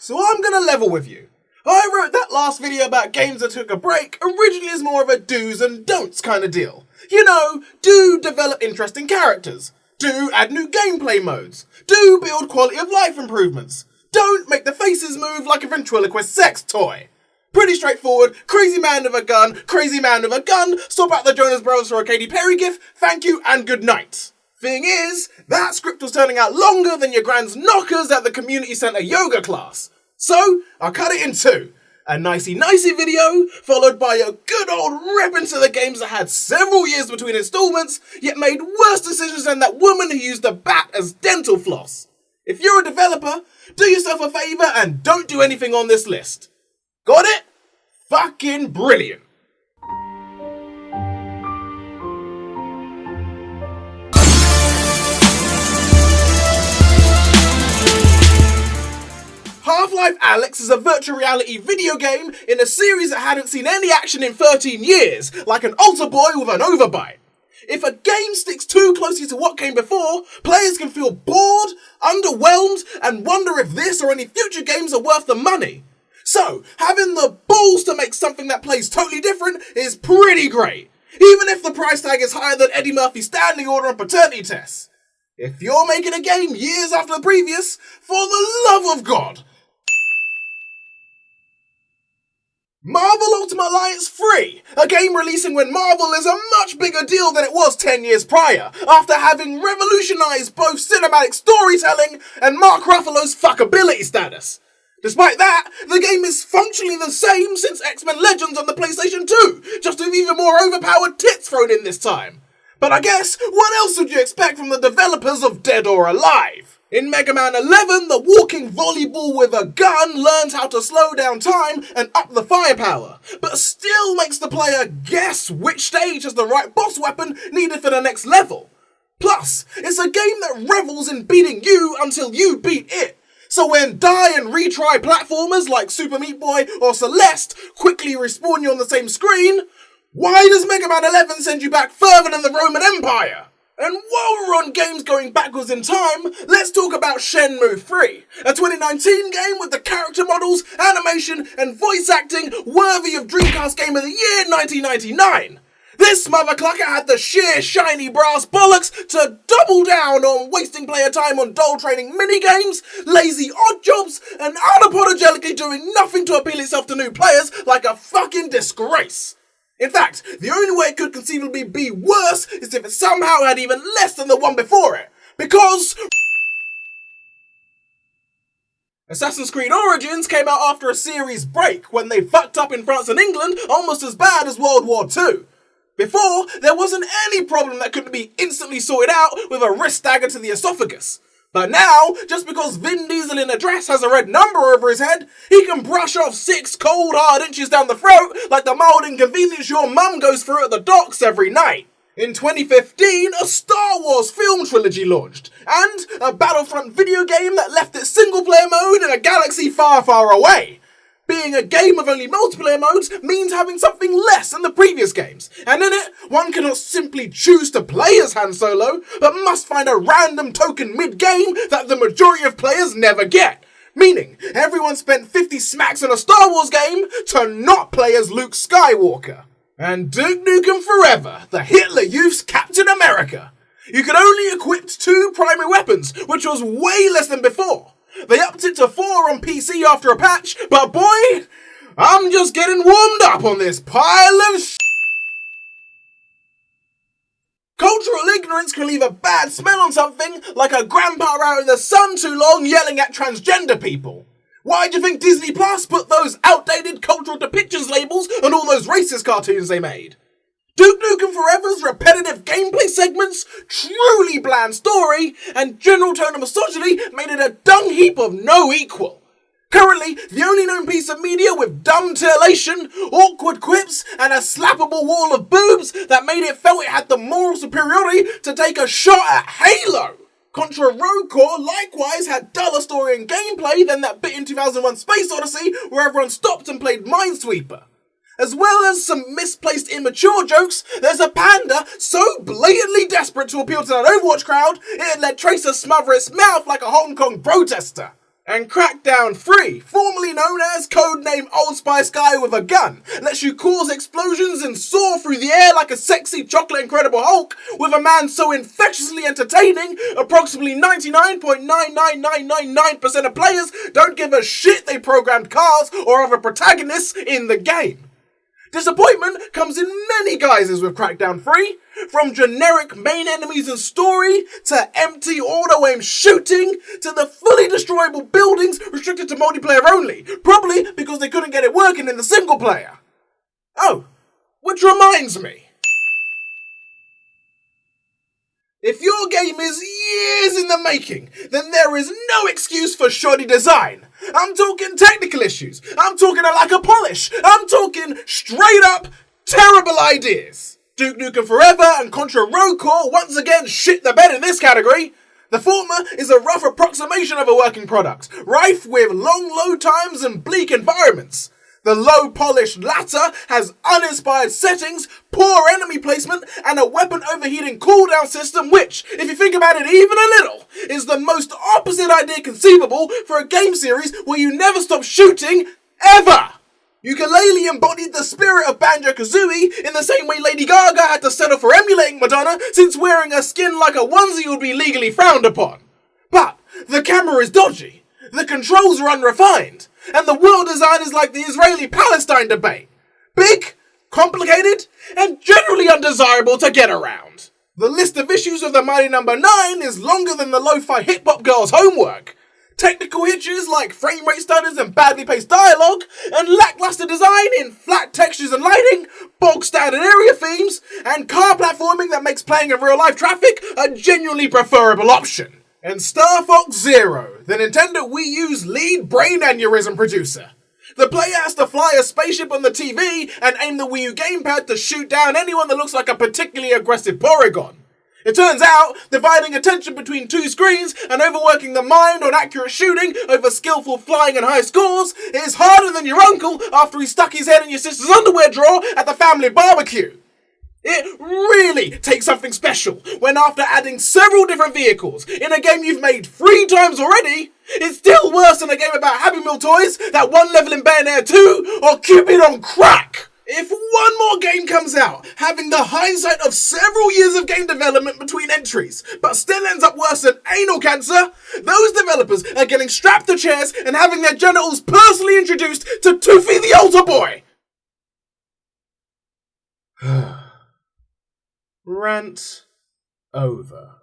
so I'm gonna level with you. I wrote that last video about games that took a break originally as more of a do's and don'ts kind of deal. You know, do develop interesting characters. Do add new gameplay modes. Do build quality of life improvements. Don't make the faces move like a ventriloquist sex toy. Pretty straightforward. Crazy man with a gun, crazy man with a gun, swap out the Jonas Brothers for a Katy Perry gif, thank you and good night. Thing is, that script was turning out longer than your grand's knockers at the community centre yoga class. So, I'll cut it in two. A nicey video, followed by a good old rip into the games that had several years between installments, yet made worse decisions than that woman who used a bat as dental floss. If you're a developer, do yourself a favour and don't do anything on this list. Got it? Fucking brilliant. Half-Life Alyx is a virtual reality video game in a series that hadn't seen any action in 13 years, like an altar boy with an overbite. If a game sticks too closely to what came before, players can feel bored, underwhelmed, and wonder if this or any future games are worth the money. So, having the balls to make something that plays totally different is pretty great, even if the price tag is higher than Eddie Murphy's standing order on paternity tests. If you're making a game years after the previous, for the love of God, Marvel Ultimate Alliance 3, a game releasing when Marvel is a much bigger deal than it was 10 years prior, after having revolutionised both cinematic storytelling and Mark Ruffalo's fuckability status. Despite that, the game is functionally the same since X-Men Legends on the PlayStation 2, just with even more overpowered tits thrown in this time. But I guess, what else would you expect from the developers of Dead or Alive? In Mega Man 11, the walking volleyball with a gun learns how to slow down time and up the firepower, but still makes the player guess which stage has the right boss weapon needed for the next level. Plus, it's a game that revels in beating you until you beat it. So when die and retry platformers like Super Meat Boy or Celeste quickly respawn you on the same screen, why does Mega Man 11 send you back further than the Roman Empire? And while we're on games going backwards in time, let's talk about Shenmue 3, a 2019 game with the character models, animation, and voice acting worthy of Dreamcast Game of the Year 1999. This motherclucker had the sheer shiny brass bollocks to double down on wasting player time on doll training minigames, lazy odd jobs, and unapologetically doing nothing to appeal itself to new players like a fucking disgrace. In fact, the only way it could conceivably be worse is if it somehow had even less than the one before it. Because Assassin's Creed Origins came out after a series break when they fucked up in France and England almost as bad as World War II. Before, there wasn't any problem that couldn't be instantly sorted out with a wrist dagger to the esophagus. But now, just because Vin Diesel in a dress has a red number over his head, he can brush off 6 cold hard inches down the throat like the mild inconvenience your mum goes through at the docks every night. In 2015, a Star Wars film trilogy launched, and a Battlefront video game that left its single-player mode in a galaxy far, far away. Being a game of only multiplayer modes means having something less than the previous games, and in it, one cannot simply choose to play as Han Solo, but must find a random token mid-game that the majority of players never get. Meaning, everyone spent 50 smacks on a Star Wars game to not play as Luke Skywalker. And Duke Nukem Forever, the Hitler Youth's Captain America. You could only equip 2 primary weapons, which was way less than before. They upped it to 4 on PC after a patch, but boy, I'm just getting warmed up on this pile of Cultural ignorance can leave a bad smell on something, like a grandpa out in the sun too long yelling at transgender people. Why do you think Disney Plus put those outdated cultural depictions labels on all those racist cartoons they made? Duke Nukem Forever's repetitive gameplay segments, truly bland story, and general tone of misogyny made it a dung heap of no equal. Currently, the only known piece of media with dumb titillation, awkward quips, and a slappable wall of boobs that made it felt it had the moral superiority to take a shot at Halo. Contra Rogue Corps likewise had duller story and gameplay than that bit in 2001 Space Odyssey where everyone stopped and played Minesweeper. As well as some misplaced immature jokes, there's a panda so blatantly desperate to appeal to that Overwatch crowd, it let Tracer smother its mouth like a Hong Kong protester. And Crackdown 3, formerly known as codename Old Spice Guy with a Gun, lets you cause explosions and soar through the air like a sexy chocolate Incredible Hulk with a man so infectiously entertaining, approximately 99.99999% of players don't give a shit they programmed cars or other protagonists in the game. Disappointment comes in many guises with Crackdown 3, from generic main enemies and story, to empty auto-aim shooting, to the fully destroyable buildings restricted to multiplayer only, probably because they couldn't get it working in the single player. Oh, which reminds me. If your game is years in the making, then there is no excuse for shoddy design. I'm talking technical issues. I'm talking a lack of polish. I'm talking straight up terrible ideas. Duke Nukem Forever and Contra Road Core once again shit the bed in this category. The former is a rough approximation of a working product, rife with long load times and bleak environments. The low-polished latter has uninspired settings, poor enemy placement, and a weapon overheating cooldown system which, if you think about it even a little, is the most opposite idea conceivable for a game series where you never stop shooting, ever! Ukulele embodied the spirit of Banjo-Kazooie in the same way Lady Gaga had to settle for emulating Madonna, since wearing a skin like a onesie would be legally frowned upon. But the camera is dodgy, the controls are unrefined, and the world design is like the Israeli-Palestine debate. Big, complicated, and generally undesirable to get around. The list of issues of the mighty number 9 is longer than the lo-fi hip-hop girl's homework. Technical hitches like frame rate stutters and badly paced dialogue, and lackluster design in flat textures and lighting, bog standard area themes, and car platforming that makes playing in real life traffic a genuinely preferable option. And Star Fox Zero, the Nintendo Wii U's lead brain aneurysm producer. The player has to fly a spaceship on the TV and aim the Wii U gamepad to shoot down anyone that looks like a particularly aggressive Porygon. It turns out, dividing attention between two screens and overworking the mind on accurate shooting over skillful flying and high scores is harder than your uncle after he stuck his head in your sister's underwear drawer at the family barbecue. It really takes something special when after adding several different vehicles in a game you've made 3 times already, it's still worse than a game about Happy Meal toys, that one level in Bayonetta 2, or Cupid on crack. If one more game comes out, having the hindsight of several years of game development between entries, but still ends up worse than anal cancer, those developers are getting strapped to chairs and having their genitals personally introduced to Toothy the Altar Boy. Rant over.